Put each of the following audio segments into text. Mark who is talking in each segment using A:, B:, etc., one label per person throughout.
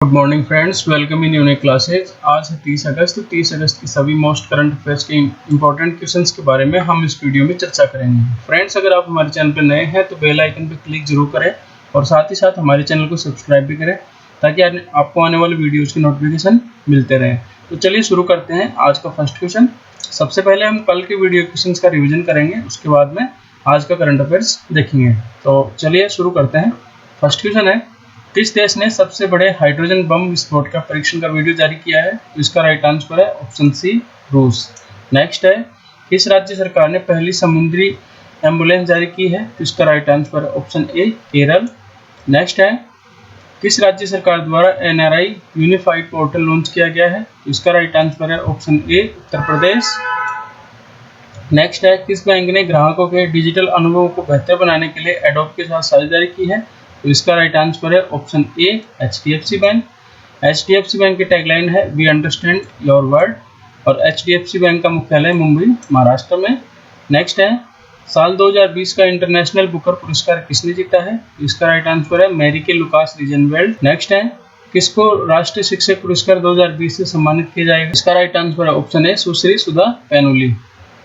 A: Good morning friends, welcome in unique classes. आज है 30 अगस्त। 30 अगस्त की सभी मोस्ट करंट अफेयर्स के इंपॉर्टेंट क्वेश्चंस के बारे में हम इस वीडियो में चर्चा करेंगे। फ्रेंड्स, अगर आप हमारे चैनल पर नए हैं तो बेल आइकन पर क्लिक जरूर करें और साथ ही साथ हमारे चैनल को सब्सक्राइब भी करें ताकि आपको आने वाले वीडियोज़ की नोटिफिकेशन मिलते रहें। तो चलिए शुरू करते हैं आज का फर्स्ट क्वेश्चन। सबसे पहले हम कल के वीडियो क्वेश्चंस का रिविजन करेंगे, उसके बाद में आज का करंट अफेयर्स देखेंगे। तो चलिए शुरू करते हैं। फर्स्ट क्वेश्चन है, किस देश ने सबसे बड़े हाइड्रोजन बम विस्फोट का परीक्षण का वीडियो जारी किया है? तो इसका राइट आंसर है ऑप्शन सी, रूस। नेक्स्ट है, किस राज्य सरकार ने पहली समुद्री एम्बुलेंस जारी की है? तो इसका राइट आंसर है ऑप्शन ए, केरल। नेक्स्ट है, किस राज्य सरकार द्वारा एनआरआई यूनिफाइड पोर्टल लॉन्च किया गया है? तो इसका राइट आंसर है option A, Uttar Pradesh. Next है, किस बैंक ने ग्राहकों के डिजिटल अनुभव को बेहतर बनाने के लिए एडोब के साथ साझेदारी की है? तो इसका राइट आंसर है option A, HDFC bank. HDFC bank की टैगलाइन है वी अंडरस्टैंड योर वर्ड और एचडीएफसी बैंक का मुख्यालय मुंबई, महाराष्ट्र में। नेक्स्ट है, साल 2020 का इंटरनेशनल बुकर पुरस्कार किसने जीता है? तो इसका राइट आंसर है मैरिके लुकास रीजनवेल्ड। नेक्स्ट है, किसको राष्ट्रीय शिक्षक पुरस्कार 2020 से सम्मानित किया जाएगा? इसका राइट आंसर है option A, Sushri Sudha Painuly.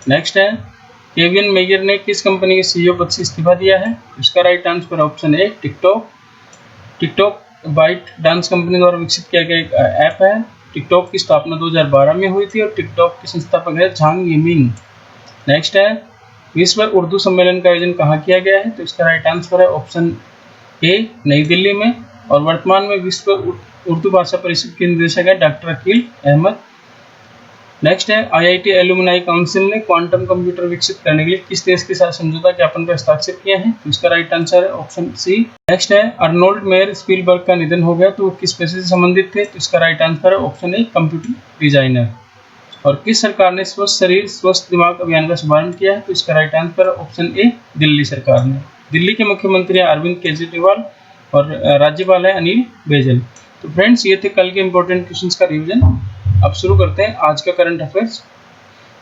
A: Next है, केविन मेयर ने किस कंपनी के सीईओ पद से इस्तीफा दिया है? इसका right answer option A, TikTok. TikTok ByteDance company द्वारा विकसित किया गया एक ऐप है। टिकटॉक की स्थापना 2012 में हुई थी और टिकटॉक के संस्थापक है झांग यिमिंग। नेक्स्ट है, विश्व उर्दू सम्मेलन का आयोजन कहाँ किया गया है? तो इसका राइट आंसर है ऑप्शन ए, नई दिल्ली में। और वर्तमान में विश्व उर्दू भाषा परिषद के निदेशक है डॉक्टर अकील अहमद। नेक्स्ट है, आईआईटी एलुमनाई काउंसिल ने क्वांटम कंप्यूटर विकसित करने के लिए किस देश के साथ समझौता ज्ञापन पर हस्ताक्षर किए हैं? तो इसका राइट आंसर है ऑप्शन सी। नेक्स्ट है, अर्नोल्ड मेयर स्पीलबर्ग का निधन हो गया तो वो किस पेशे से संबंधित थे? तो इसका राइट आंसर है ऑप्शन ए, कंप्यूटर डिजाइनर। और किस सरकार ने स्वस्थ शरीर स्वस्थ दिमाग अभियान का शुभारंभ किया है? तो इसका राइट आंसर है ऑप्शन ए, दिल्ली सरकार ने। दिल्ली के मुख्यमंत्री अरविंद केजरीवाल और राज्यपाल है अनिल बैजल। तो फ्रेंड्स, ये थे कल के इंपॉर्टेंट क्वेश्चंस का रिवीजन। अब शुरू करते हैं आज का करंट अफेयर्स।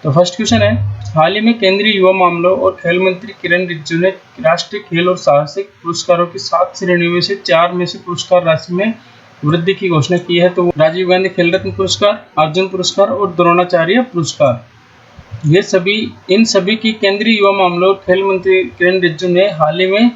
A: तो फर्स्ट क्वेश्चन है, हाल ही में केंद्रीय युवा मामलों और खेल मंत्री किरण रिजिजू ने राष्ट्रीय खेल और साहसिक पुरस्कारों की 7 श्रेणियों में से 4 में से पुरस्कार राशि में वृद्धि की घोषणा की है। तो राजीव गांधी खेल रत्न पुरस्कार, अर्जुन पुरस्कार और द्रोणाचार्य पुरस्कार, इन सभी की केंद्रीय युवा मामलों और खेल मंत्री किरण रिजिजू ने हाल ही में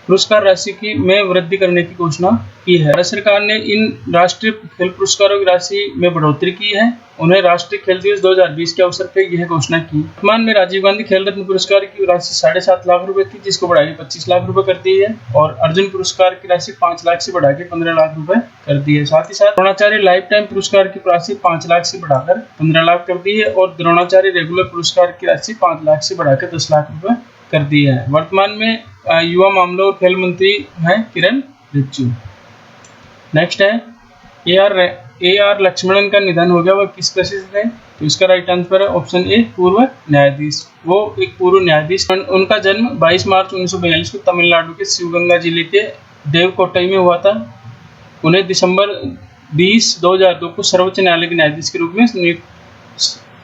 A: पुरस्कार राशि में वृद्धि करने की घोषणा की है। भारत सरकार ने इन राष्ट्रीय खेल पुरस्कारों की राशि में बढ़ोतरी की है। उन्हें राष्ट्रीय खेल दिवस 2020 के अवसर पर यह घोषणा की। वर्तमान में राजीव गांधी खेल रत्न पुरस्कार की राशि 7.5 लाख रुपए थी, जिसको बढ़ाकर 25 लाख रुपए कर दी है। और अर्जुन पुरस्कार की राशि 5 लाख से बढ़ाकर 15 लाख रुपए कर दी है। साथ ही साथ द्रोणाचार्य लाइफ टाइम पुरस्कार की राशि 5 लाख से बढ़ाकर 15 लाख कर दी है और द्रोणाचार्य रेगुलर पुरस्कार की राशि 5 लाख से बढ़ाकर 10 लाख रुपए कर दी है। वर्तमान में युवा मामलों और खेल मंत्री हैं किरण रिजिजू। नेक्स्ट है, ए आर लक्ष्मणन का निधन हो गया, वह किस पेशे से थे? तो इसका राइट आंसर है ऑप्शन ए, पूर्व न्यायाधीश। वो एक पूर्व न्यायाधीश। उनका जन्म 22 मार्च 1942 को तमिलनाडु के शिवगंगा जिले के देवकोट्टई में हुआ था। उन्हें दिसंबर 20, 2002 को सर्वोच्च न्यायालय के न्यायाधीश के रूप में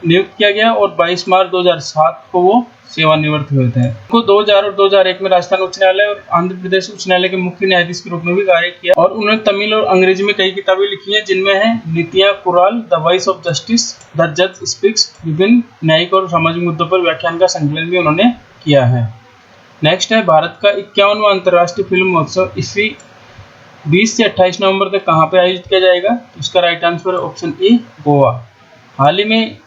A: नियुक्त किया गया और 22 मार्च 2007 को वो सेवानिवृत्त हुए थे। उनको 2000 और 2001 में राजस्थान उच्च न्यायालय और आंध्र प्रदेश उच्च न्यायालय के मुख्य न्यायाधीश के रूप में भी कार्य किया। और उन्होंने तमिल और अंग्रेजी में कई किताबें लिखी हैं, जिनमें है नीतियां Kural, the voice of justice, the जज स्पीक्स। विभिन्न न्यायिक और सामाजिक मुद्दों पर व्याख्यान का संकलन भी उन्होंने किया है। नेक्स्ट है, भारत का 51वां अंतर्राष्ट्रीय फिल्म महोत्सव इसी 20 से 28 नवंबर तक कहाँ पे आयोजित किया जाएगा? इसका राइट आंसर है ऑप्शन ए, गोवा। हाल ही में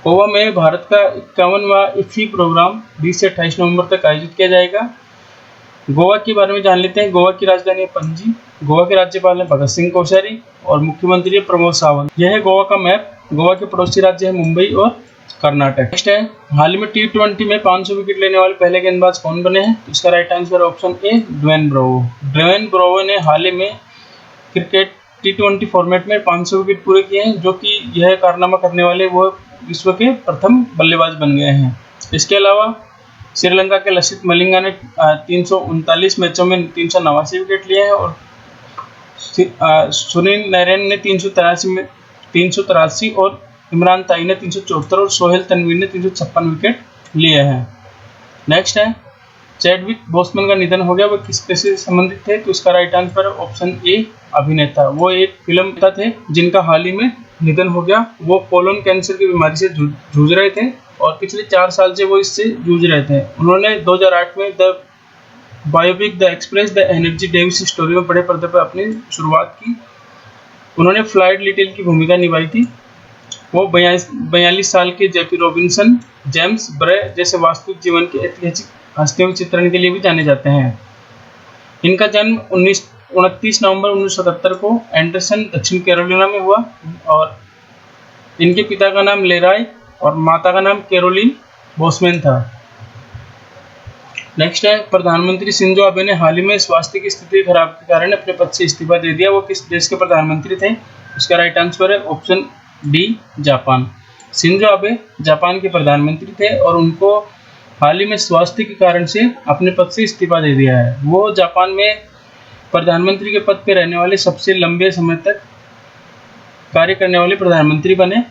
A: गोवा में भारत का 51वां इफ्फी प्रोग्राम 20 से 28 नवंबर तक आयोजित किया जाएगा। गोवा के बारे में जान लेते हैं। गोवा की राजधानी है पणजी। गोवा के राज्यपाल हैं भगत सिंह कोश्यारी और मुख्यमंत्री है प्रमोद सावंत। यह है गोवा का मैप। गोवा के पड़ोसी राज्य है मुंबई और कर्नाटक। नेक्स्ट है, हाल ही में T20 में 500 विकेट लेने वाले पहले गेंदबाज कौन बने हैं? तो इसका right answer option A, Dwayne Bravo. Dwayne Bravo ने हाल ही में क्रिकेट T20 फॉर्मेट में 500 विकेट पूरे किए हैं, जो कि यह कारनामा करने वाले वो विश्व के प्रथम बल्लेबाज बन गए हैं। इसके अलावा श्रीलंका के लसित मलिंगा ने 339 मैचों में 389 विकेट लिए हैं और सुनील नारायण ने 383 और इमरान ताई ने 374 और सोहेल तनवीर ने 356 विकेट लिए हैं। नेक्स्ट है, चैडविक बोसमैन का निधन हो गया, वो किस पेशे से संबंधित थे? तो इसका राइट आंसर है ऑप्शन ए अभिनेता। वो एक फिल्म थे जिनका हाल ही में निधन हो गया। वो कोलन कैंसर की बीमारी से जूझ रहे थे और पिछले 4 साल से वो इससे जूझ रहे थे। उन्होंने 2008 में the biopic the express the energy Davis story में बड़े पर्दे पर अपनी शुरुआत की। उन्होंने फ्लाइट लिटिल की भूमिका निभाई थी। वो 42 साल के जेपी रॉबिन्सन, जेम्स ब्रे जैसे वास्तविक जीवन के ऐतिहासिक हस्तियों के चित्रण के लिए भी जाने जाते हैं। इनका जन्म 29 नवंबर 1977 को एंडरसन, दक्षिण कैरोलिना में हुआ और इनके पिता का नाम लेरॉय और माता का नाम कैरोलिन बोसमैन था। नेक्स्ट है, प्रधानमंत्री शिंजो आबे ने हाल ही में स्वास्थ्य की स्थिति खराब के कारण अपने पद से इस्तीफा दे दिया। वो किस देश के प्रधानमंत्री थे? इसका राइट आंसर है option D Japan. Shinzo Abe Japan के प्रधानमंत्री थे और उनको हाल ही में स्वास्थ्य के कारण से अपने पद से इस्तीफा दे दिया है। वो जापान में प्रधानमंत्री के पद पर रहने वाले सबसे लंबे समय तक कार्य करने वाले प्रधानमंत्री बने।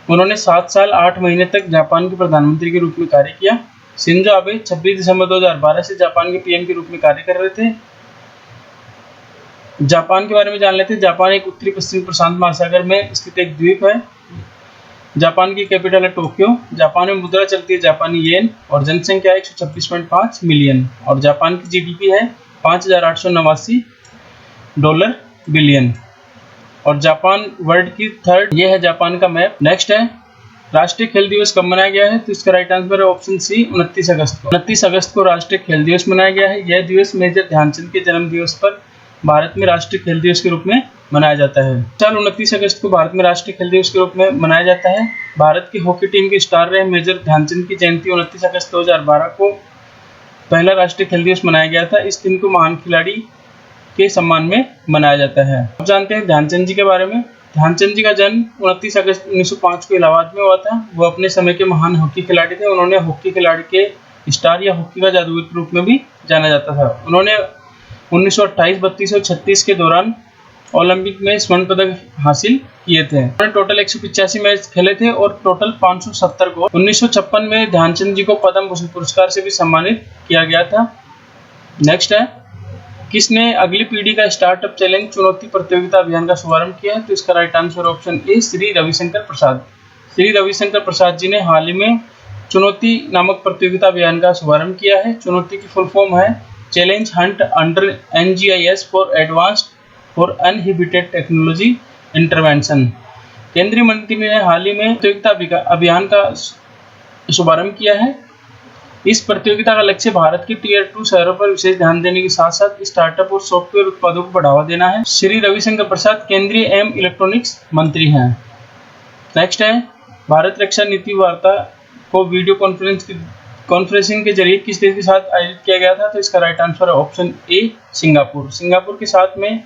A: उन्होंने 7 साल 8 महीने तक जापान के प्रधानमंत्री के रूप में कार्य किया। शिंजो आबे 26 दिसंबर 2012 से जापान के पीएम के रूप में कार्य कर रहे थे। जापान के बारे में जान लेते हैं। जापान एक उत्तरी पश्चिमी प्रशांत महासागर में स्थित एक द्वीप है। जापान की कैपिटल है टोक्यो। जापान में मुद्रा चलती है जापानी येन और जनसंख्या 126.5 मिलियन और जापान की जीडीपी है $5,889 बिलियन और जापान वर्ल्ड की थर्ड। ये है जापान का मैप। नेक्स्ट है, राष्ट्रीय खेल दिवस कब मनाया गया है? तो इसका राइट आंसर है ऑप्शन सी 29 अगस्त को। 29 अगस्त को राष्ट्रीय खेल दिवस मनाया गया है। यह दिवस मेजर ध्यानचंद के जन्म दिवस पर भारत में राष्ट्रीय खेल दिवस के रूप में मनाया जाता है। साल 29 अगस्त को भारत में राष्ट्रीय खेल दिवस के रूप में मनाया जाता है। भारत की हॉकी टीम के स्टार रहे मेजर ध्यानचंद की जयंती 29 अगस्त 2012 को पहला राष्ट्रीय खेल दिवस मनाया गया था। इस दिन को महान खिलाड़ी के सम्मान में मनाया जाता है। अब जानते हैं ध्यानचंद जी के बारे में। ध्यानचंद जी का जन्म 29 अगस्त 1905 को इलाहाबाद में हुआ था। वो अपने समय के महान हॉकी खिलाड़ी थे। उन्होंने हॉकी खिलाड़ी के स्टार या हॉकी का जादूगर के रूप में भी जाना जाता था। उन्होंने 1928, 32 और 36 के दौरान ओलंपिक में स्वर्ण पदक हासिल किए थे। उन्होंने टोटल 185 मैच खेले थे और टोटल 570 को 1956 में ध्यानचंद जी को पद्म भूषण पुरस्कार से भी सम्मानित किया गया था। नेक्स्ट है, किसने अगली पीढ़ी का स्टार्टअप चैलेंज चुनौती प्रतियोगिता अभियान का शुभारंभ किया है? तो इसका right answer option A Shri Ravishankar Prasad. Shri Ravishankar Prasad ji ने हाल ही में चुनौती नामक प्रतियोगिता अभियान का शुभारंभ किया है। चुनौती की फुल फॉर्म है challenge hunt under NGIS for advanced for uninhibited technology intervention. केंद्रीय मंत्री ने हाल ही में प्रतियोगिता अभियान का शुभारंभ किया है। इस प्रतियोगिता का लक्ष्य भारत के टीयर 2 शहरों पर विशेष ध्यान देने के साथ साथ स्टार्टअप और सॉफ्टवेयर उत्पादों को बढ़ावा देना है। श्री रविशंकर प्रसाद केंद्रीय एवं इलेक्ट्रॉनिक्स मंत्री हैं। नेक्स्ट है, भारत रक्षा नीति वार्ता को वीडियो कॉन्फ्रेंसिंग के जरिए किस देश के साथ आयोजित किया गया था? तो इसका राइट आंसर है ऑप्शन ए सिंगापुर। सिंगापुर के साथ में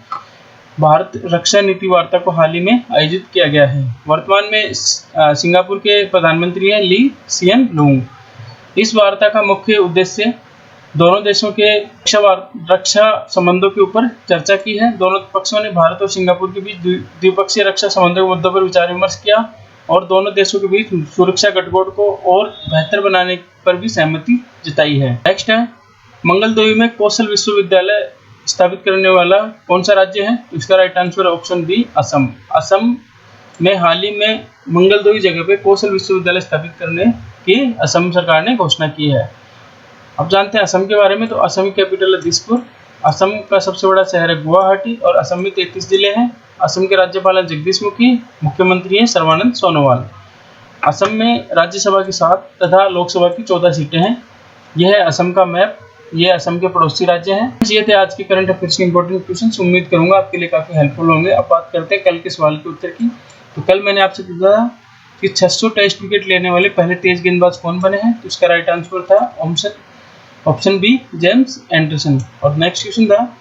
A: भारत रक्षा नीति वार्ता को हाल ही में आयोजित किया गया है। वर्तमान में सिंगापुर के प्रधानमंत्री हैं ली सिएन लूंग। इस वार्ता का मुख्य उद्देश्य दोनों देशों के रक्षा संबंधों के ऊपर चर्चा की है। दोनों पक्षों ने भारत और सिंगापुर के बीच द्विपक्षीय रक्षा संबंधों के मुद्दों पर विचार विमर्श किया और दोनों देशों के बीच सुरक्षा गठबोध को और बेहतर बनाने पर भी सहमति जताई है। नेक्स्ट है, मंगलदोई में कौशल विश्वविद्यालय स्थापित करने वाला कौन सा राज्य है? इसका राइट आंसर है ऑप्शन बी असम। असम में हाल ही में मंगलदोई जगह पे कौशल विश्वविद्यालय स्थापित करने की असम सरकार ने घोषणा की है। अब जानते हैं असम के बारे में। तो असम की कैपिटल है दिसपुर। असम का सबसे बड़ा शहर है गुवाहाटी और असम में 33 जिले हैं। असम के राज्यपाल हैं जगदीश मुखी। मुख्यमंत्री हैं सर्बानंद सोनोवाल। असम में राज्यसभा की 7 तथा लोकसभा की 14 सीटें हैं। यह है असम का मैप। ये असम के पड़ोसी राज्य हैं। ये थे आज के करंट अफेयर्स के इंपॉर्टेंट क्वेश्चंस। उम्मीद करूंगा आपके लिए काफी हेल्पफुल होंगे। अब बात करते हैं कल के सवाल के उत्तर की। तो कल मैंने आपसे पूछा था कि 600 टेस्ट विकेट लेने वाले पहले तेज गेंदबाज कौन बने हैं? तो इसका राइट आंसर था ऑप्शन बी जेम्स एंडरसन। और नेक्स्ट क्वेश्चन था,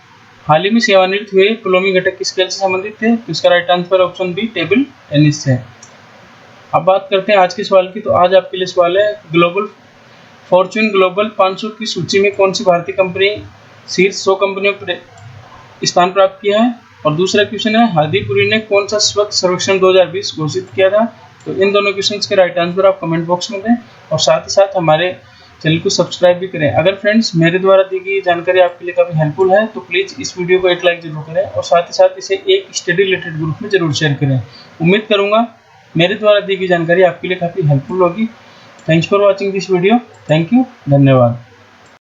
A: हाल ही में सेवानिवृत्त हुए पुलोमी घटक किस खेल से संबंधित थे? तो इसका right answer option B table tennis से। अब बात करते हैं आज के सवाल की। तो आज आपके लिए सवाल है, फॉर्च्यून ग्लोबल 500 की सूची में कौन सी भारतीय कंपनी शीर्ष 100 कंपनियों पर स्थान प्राप्त किया है? और दूसरा क्वेश्चन है, हरदीपुरी ने कौन सा स्वच्छ सर्वेक्षण 2020 घोषित किया था? तो इन दोनों क्वेश्चंस के राइट आंसर आप कमेंट बॉक्स में दें और साथ ही साथ हमारे चैनल को सब्सक्राइब भी करें। अगर फ्रेंड्स मेरे द्वारा दी गई जानकारी आपके लिए काफ़ी हेल्पफुल है तो प्लीज़ इस वीडियो को एक लाइक जरूर करें और साथ ही साथ इसे एक स्टडी रिलेटेड ग्रुप में जरूर शेयर करें। उम्मीद करूँगा मेरे द्वारा दी गई जानकारी आपके लिए काफ़ी हेल्पफुल होगी। Thanks for watching this video. Thank you, धन्यवाद।